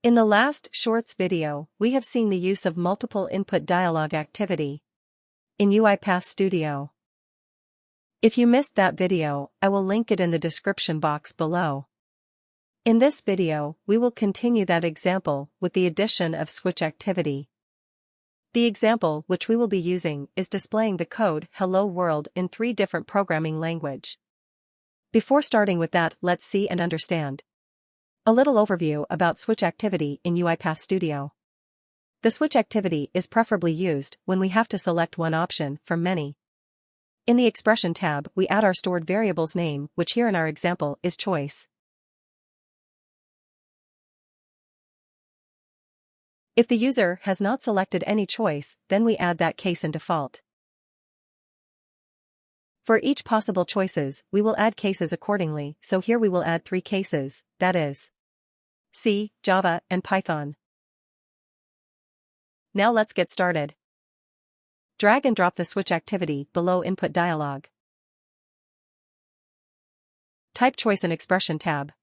In the last Shorts video, we have seen the use of multiple input dialog activity in UiPath Studio. If you missed that video, I will link it in the description box below. In this video, we will continue that example with the addition of switch activity. The example which we will be using is displaying the code Hello World in 3 different programming languages. Before starting with that, let's see and understand a little overview about switch activity in UiPath Studio. The switch activity is preferably used when we have to select one option from many. In the Expression tab, we add our stored variable's name, which here in our example is choice. If the user has not selected any choice, then we add that case in default. For each possible choices, we will add cases accordingly, so here we will add 3 cases, that is C, Java, and Python. Now let's get started. Drag and drop the switch activity below Input dialog. Type choice in Expression tab.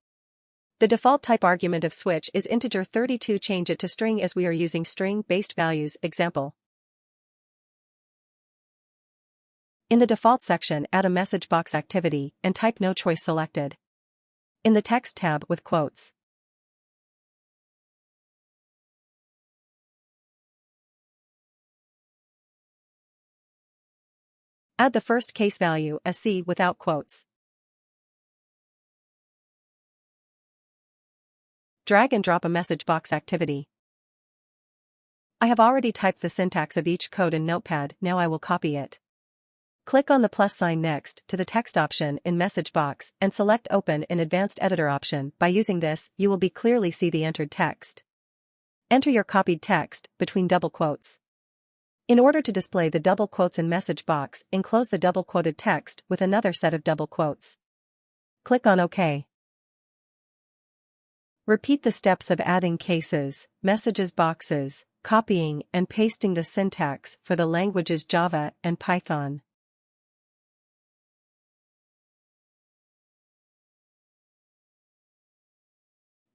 The default type argument of switch is integer 32. Change it to string as we are using string-based values. Example. In the default section, add a message box activity and type no choice selected. In the text tab with quotes. Add the first case value as C without quotes. Drag and drop a message box activity. I have already typed the syntax of each code in Notepad, now I will copy it. Click on the plus sign next to the text option in message box and select Open in Advanced Editor option. By using this, you will clearly see the entered text. Enter your copied text between double quotes. In order to display the double quotes in message box, enclose the double quoted text with another set of double quotes. Click on OK. Repeat the steps of adding cases, messages boxes, copying and pasting the syntax for the languages Java and Python.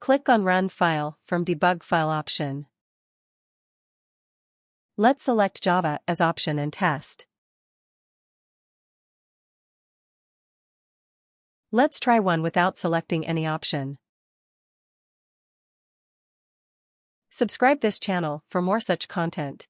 Click on Run File from Debug File option. Let's select Java as option and test. Let's try one without selecting any option. Subscribe this channel for more such content.